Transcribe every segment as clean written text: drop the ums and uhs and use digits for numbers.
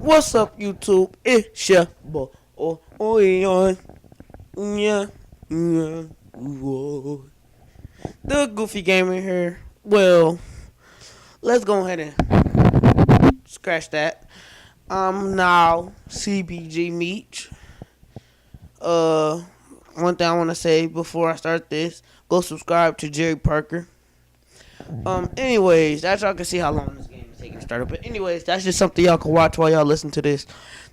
What's up, YouTube? It's your boy. Yeah, yeah, yeah. Whoa. The Goofy Gamer here. Well, let's go ahead and scratch that. I'm now CBG Meech. Uh, One thing I want to say before I start this: go subscribe to Jerry Parker. Anyways, that's y'all can see how long this game is taking to start up. But anyways, that's just something y'all can watch while y'all listen to this.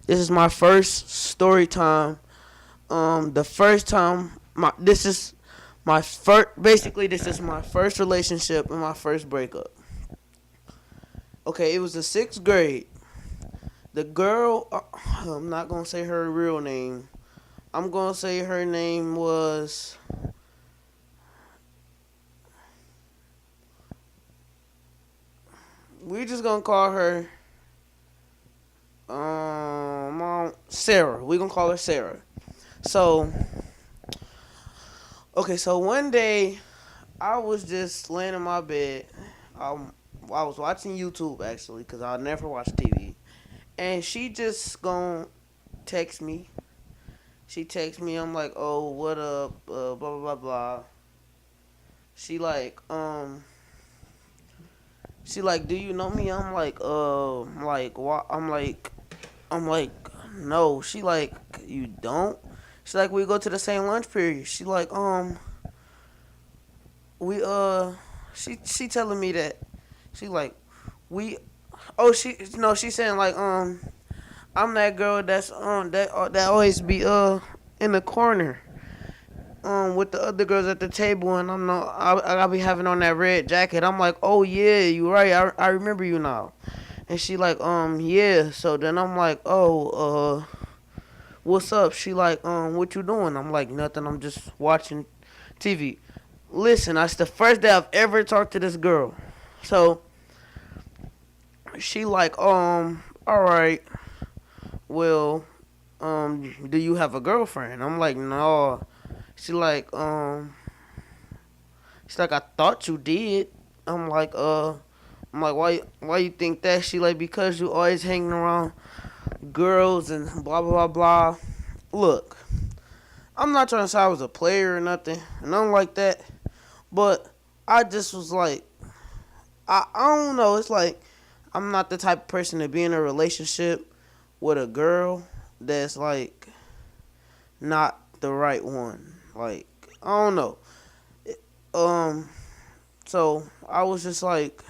This is my first story time. The first time this is my first. Basically, this is my first relationship and my first breakup. Okay, it was the sixth grade. The girl, I'm not gonna say her real name. I'm gonna say her name was. We're just gonna call her Sarah. We're gonna call her Sarah. So, okay, so one day I was just laying in my bed. I was watching YouTube actually, cause I never watch TV, and she just gonna text me. She texts me. I'm like, oh, what up? Blah blah blah blah. She like, she like, do you know me? What? I'm like, no. She like, you don't. She like, we go to the same lunch period. She like, we she telling me that she like we she no she's saying like I'm that girl that's that always be in the corner with the other girls at the table, and I be having on that red jacket. I'm like, oh yeah, you right, I remember you now. And she like, yeah. So then I'm like, oh, what's up? She like, what you doing? I'm like, nothing, I'm just watching TV. Listen, that's the first day I've ever talked to this girl. So she like, all right, well, do you have a girlfriend? I'm like, no. She like, she's like, I thought you did. I'm like, why you think that? She like, because you always hanging around girls and blah blah blah blah. Look, I'm not trying to say I was a player or nothing like that, but I just was like, I don't know. It's like I'm not the type of person to be in a relationship with a girl that's like not the right one. Like, I don't know. Um, so I was just like,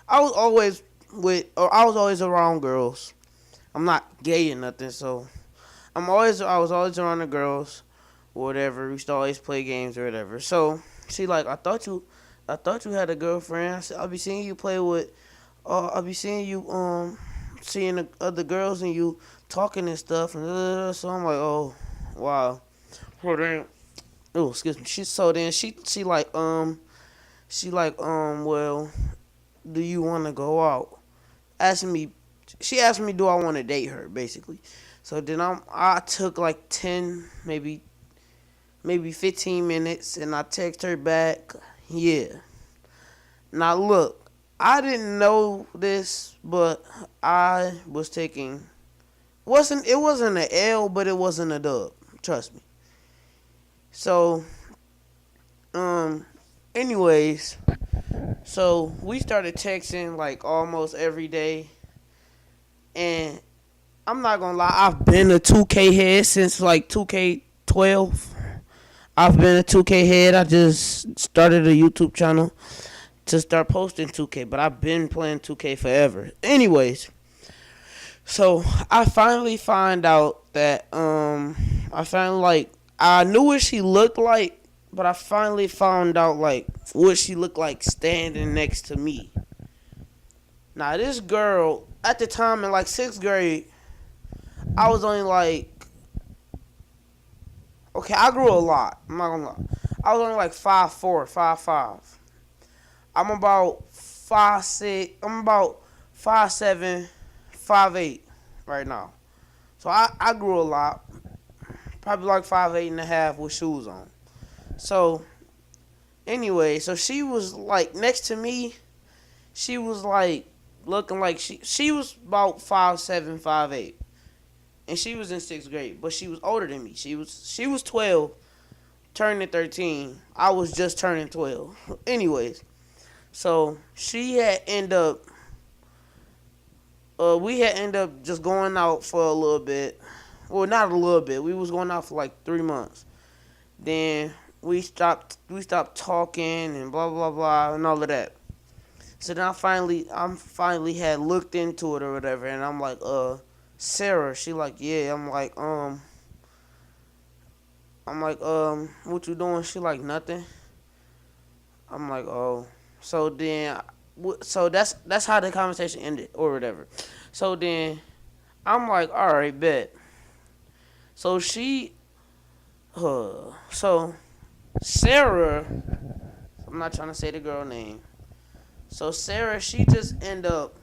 I was always I was always around girls. I'm not gay or nothing, so I was always around the girls, or whatever. We used to always play games or whatever. So she like, I thought you had a girlfriend. I said, I'll be seeing you play with, I'll be seeing you seeing the other girls and you talking and stuff, and so I'm like, oh, wow. Well then, oh excuse me. She like well, do you want to go out? Asking me, she asked me, do I want to date her, basically. So then I took like 10, maybe 15 minutes, and I text her back, yeah. Now look, I didn't know this, but I was taking, it wasn't an L, but it wasn't a dub. Trust me. So, um, anyways, so we started texting like almost every day, and I'm not gonna lie, I've been a 2K head since like 2K12. I've been a 2K head. I just started a YouTube channel to start posting 2K, but I've been playing 2K forever. Anyways, so I finally find out that I finally like I knew what she looked like, but I finally found out like what she looked like standing next to me. Now this girl at the time in like sixth grade, I was only like, okay, I grew a lot. I'm not gonna lie. I was only like 5'4", 5'5". I'm about 5'6". I'm about 5'7", 5'8" right now. So I grew a lot. Probably like 5'8" and a half with shoes on. So anyway, so she was like next to me. She was like looking like she was about 5'7", 5'8", and she was in sixth grade, but she was older than me. She was 12, turning 13. I was just turning 12. Anyways, so she had end up we had end up just going out for a little bit. Well, not a little bit. We was going out for like 3 months. Then we stopped talking and blah blah blah and all of that. So then I finally had looked into it or whatever, and I'm like, Sarah. She like, yeah. What you doing? She like, nothing. I'm like, oh. So then, so that's how the conversation ended or whatever. So then I'm like, all right, bet. So so Sarah, I'm not trying to say the girl name. So Sarah, she just end up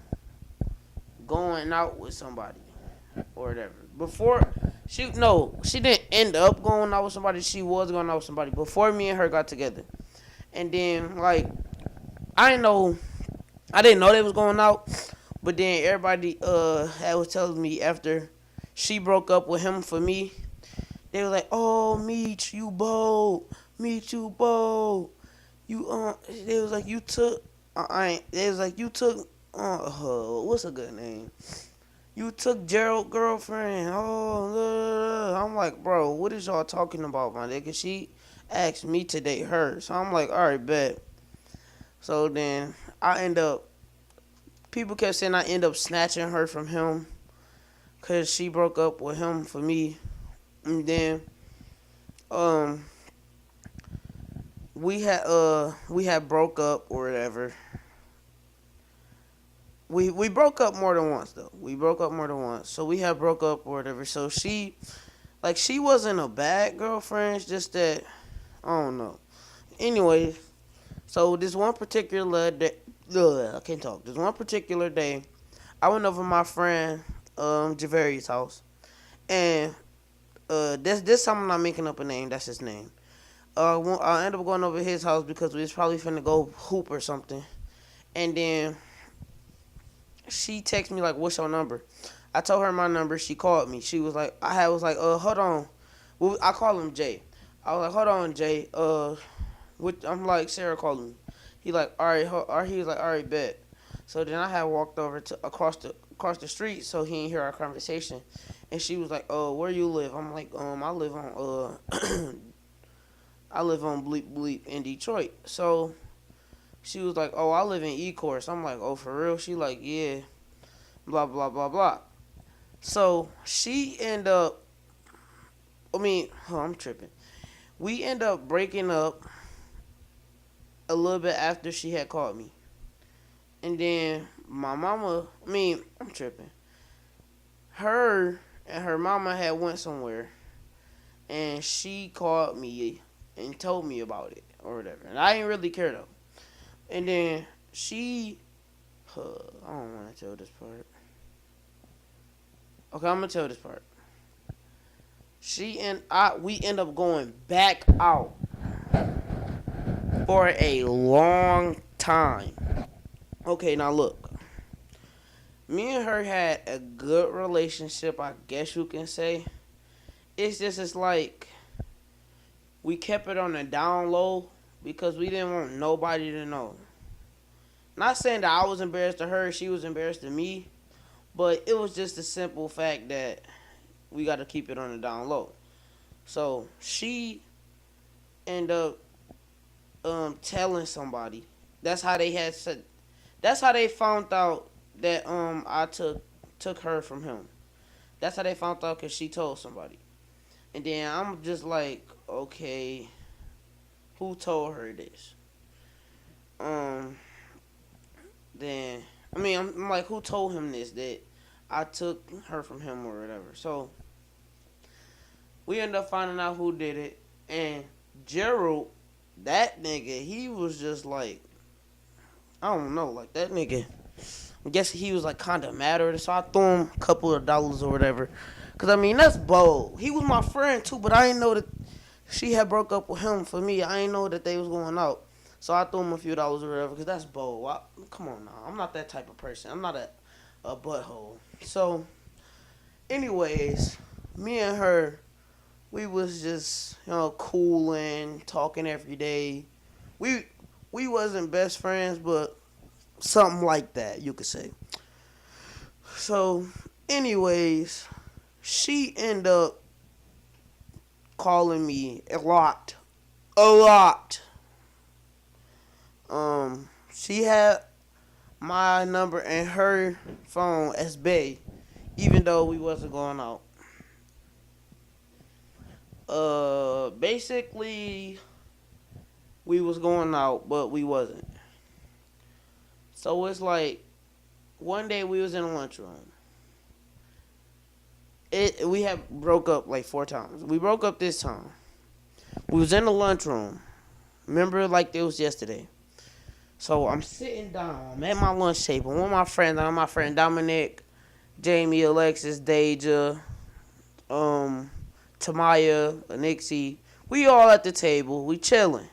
going out with somebody or whatever. Before she no, she didn't end up going out with somebody. She was going out with somebody before me and her got together. And then like I didn't know I didn't know they was going out, but then everybody was telling me after she broke up with him for me, they were like, "Oh, meet you both, meet you both." You they was like you took I ain't they was like you took what's a good name? You took Gerald girlfriend. Oh, I'm like, bro, what is y'all talking about, my nigga? She asked me to date her, so I'm like, all right, bet. So then I end up people kept saying I end up snatching her from him because she broke up with him for me, and then um we had broke up or whatever. We broke up more than once though. We broke up more than once. So we had broke up or whatever. So she wasn't a bad girlfriend. It's just that I don't know. Anyway, so this one particular day, I can't talk. This one particular day, I went over my friend Javari's house, and this time I'm not making up a name. That's his name. I ended up going over his house because we was probably finna go hoop or something, and then she texted me like, "What's your number?" I told her my number. She called me. She was like, was like, hold on. Well, I call him Jay. I was like, hold on, Jay. I'm like, Sarah called me. He like, all right, he was like, all right, bet. So then I had walked over to across the street, so he didn't hear our conversation. And she was like, "Oh, where you live?" I'm like, I live on I live on Bleep Bleep in Detroit. So she was like, "Oh, I live in Ecorse." I'm like, "Oh, for real?" She like, "Yeah." Blah blah blah blah. So she end up. I'm tripping. We end up breaking up a little bit after she had called me, and then my mama. I'm tripping. Her and her mama had went somewhere, and she called me and told me about it or whatever, and I didn't really care though. And then I don't want to tell this part. Okay, I'm gonna tell this part. We end up going back out for a long time. Okay, now look, me and her had a good relationship, I guess you can say. It's like we kept it on the down low because we didn't want nobody to know. Not saying that I was embarrassed to her, she was embarrassed to me, but it was just a simple fact that we got to keep it on the down low. So she ended up telling somebody. That's how they had said. That's how they found out that I took her from him. That's how they found out because she told somebody. And then I'm just like, okay, who told her this? Um, then I'm like, who told him this that I took her from him or whatever. So we ended up finding out who did it, and Gerald, that nigga, he was just like, I don't know, like that nigga. I guess he was like kind of mad at her, so I threw him a couple of dollars or whatever. Cause that's bold. He was my friend too, but I didn't know that she had broke up with him for me. I didn't know that they was going out. So I threw him a few dollars or whatever, because that's bold. Come on now. I'm not that type of person. I'm not a butthole. So, anyways, me and her, we was just, cooling, talking every day. We we wasn't best friends, but something like that, you could say. So, anyways, she ended up calling me a lot. A lot. She had my number in her phone as Bay, even though we wasn't going out. Basically, we was going out, but we wasn't. So it's like one day we was in the lunchroom. We have broke up like 4 times. We broke up this time. We was in the lunchroom. Remember, like it was yesterday. So I'm sitting down. I'm at my lunch table. One of my friends, my friend Dominic, Jamie, Alexis, Deja, Tamaya, Nixie. We all at the table. We chilling.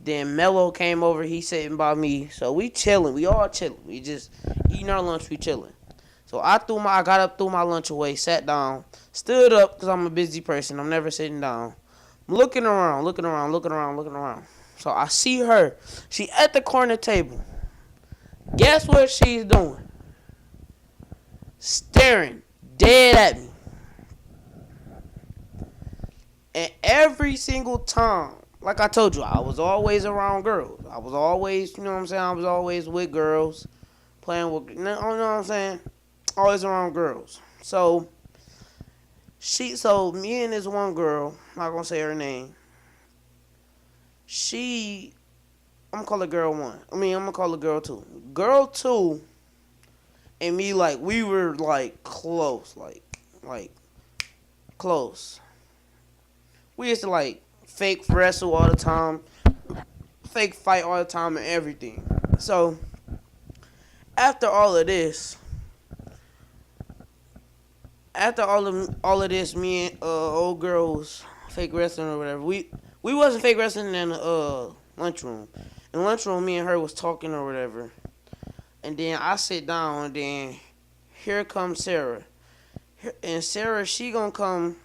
Then Mello came over. He sitting by me. So we chilling. We all chilling. We just eating our lunch. We chilling. So I got up, threw my lunch away, sat down, stood up because I'm a busy person. I'm never sitting down. I'm looking around, looking around, looking around, looking around. So I see her. She at the corner table. Guess what she's doing? Staring dead at me. And every single time, like I told you, I was always around girls. I was always, you know what I'm saying? I was always with girls, playing with, you know what I'm saying? Always around girls. So me and this one girl, I'm not gonna say her name. I'm gonna call her girl one. I'm gonna call her girl two. Girl two and me, like, we were like close, like close. We used to like fake wrestle all the time, fake fight all the time, and everything. So after all of this, all of this, me and old girls fake wrestling or whatever. We wasn't fake wrestling in the lunchroom. In the lunchroom, me and her was talking or whatever. And then I sit down, and then here comes Sarah. And Sarah, she gonna come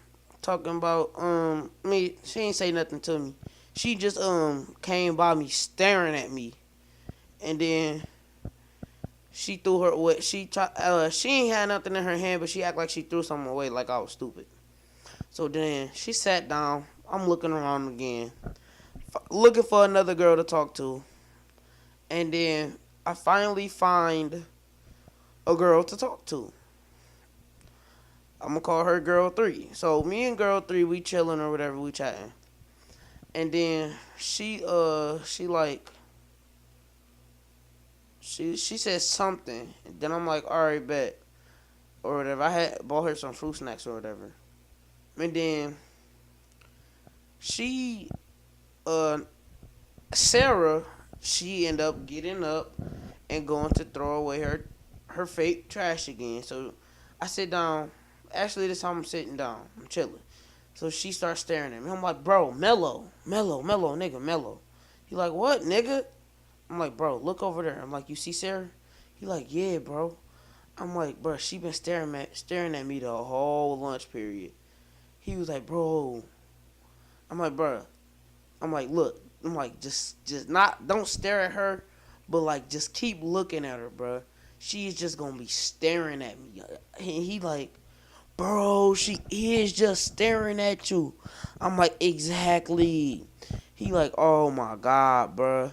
talking about me. She ain't say nothing to me. She just came by me staring at me, and then she threw her away. She ain't had nothing in her hand, but she act like she threw something away, like I was stupid. So then she sat down. I'm looking around again, looking for another girl to talk to, and then I finally find a girl to talk to. I'm gonna call her girl 3. So me and girl 3, we chilling or whatever, we chatting. And then she said something. And then I'm like, alright, bet. Or whatever. I had bought her some fruit snacks or whatever. And then she Sarah, she ended up getting up and going to throw away her fake trash again. So I sit down. Actually, this time I'm sitting down. I'm chilling. So she starts staring at me. I'm like, bro, mellow, nigga, mellow. He like, what, nigga? I'm like, bro, look over there. I'm like, you see Sarah? He like, yeah, bro. I'm like, bro, she been staring at me the whole lunch period. He was like, bro. I'm like, bro. I'm like, look. I'm like, just not, don't stare at her, but like, just keep looking at her, bro. She's just gonna be staring at me. And he like, bro, she is just staring at you. I'm like, exactly. He like, oh my God, bro.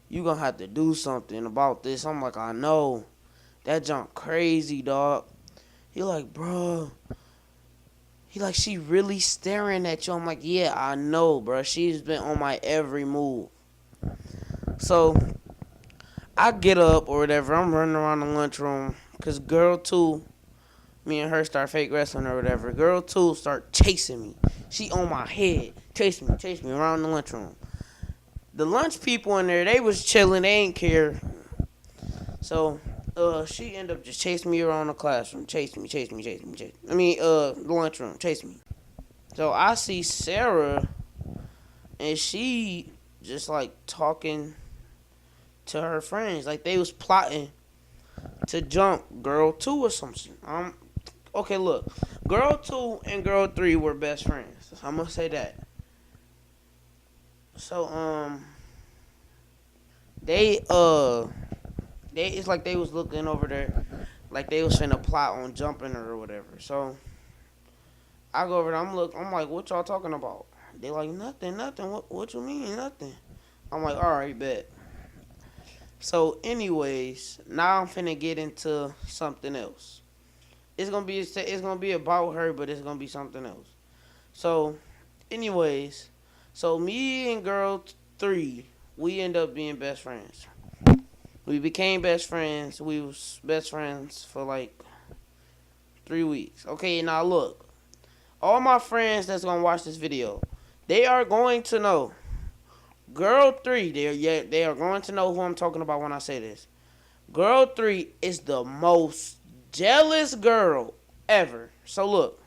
You gonna have to do something about this. I'm like, I know. That junk crazy, dog. He like, bro. He like, she really staring at you. I'm like, yeah, I know, bro. She's been on my every move. So, I get up or whatever. I'm running around the lunchroom. Because girl 2, me and her start fake wrestling or whatever. Girl 2 start chasing me. She on my head. Chase me around the lunchroom. The lunch people in there, they was chilling. They ain't care. So, she ended up just chasing me around the classroom. Chase me. The lunchroom. Chase me. So, I see Sarah, and she just like talking to her friends. Like they was plotting to jump girl two or something. Okay, look, girl two and girl three were best friends. I'm gonna say that. So they they it's like they was looking over there, like they was finna plot on jumping her or whatever. So I go over there. I'm like, what y'all talking about? They like nothing, nothing. What you mean nothing? I'm like, all right, bet. So, anyways, now I'm finna get into something else. It's gonna be about her, but it's gonna be something else. So, anyways, so me and girl three, we end up being best friends. We became best friends. We was best friends for like 3 weeks. Okay, now look, all my friends that's gonna watch this video, they are going to know. Girl three, they are going to know who I'm talking about when I say this. Girl three is the most jealous girl ever. So look,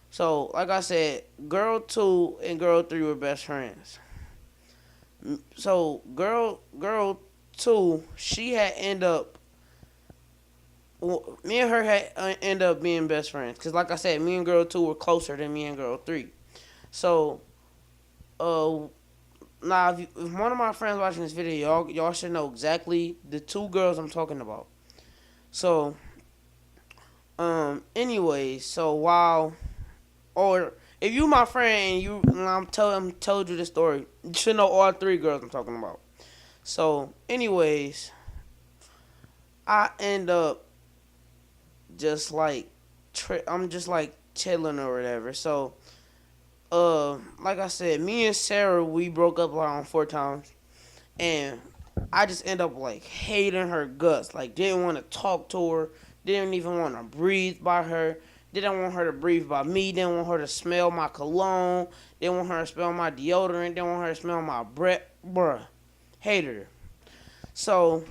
so like I said, girl two and girl three were best friends. So girl two, she had end up, me and her had end up being best friends. Cause like I said, me and girl two were closer than me and girl three. So uh now if one of my friends watching this video, y'all should know exactly the two girls I'm talking about. So anyways, so while, or if you my friend and I'm told you the story, you should know all three girls I'm talking about. So anyways, I end up just like I'm just like chilling or whatever. So like I said, me and Sarah, we broke up around 4 times, and I just end up like hating her guts. Like didn't want to talk to her, didn't even want to breathe by her, didn't want her to breathe by me, didn't want her to smell my cologne, didn't want her to smell my deodorant, didn't want her to smell my breath, bruh. Hated her. So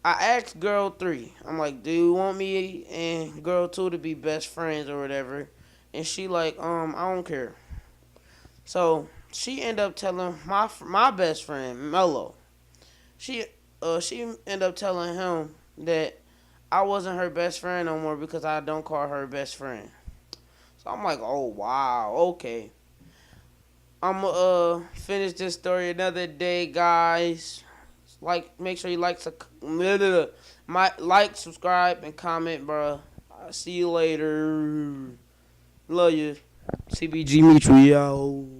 I asked girl three, I'm like, do you want me and girl two to be best friends or whatever? And she like, I don't care. So she ended up telling my best friend Mello. She ended up telling him that I wasn't her best friend no more because I don't call her best friend. So I'm like, oh wow, okay. I'm gonna finish this story another day, guys. Like, make sure you subscribe, and comment, bro. I'll see you later. Love you. CBG Mitri, yo.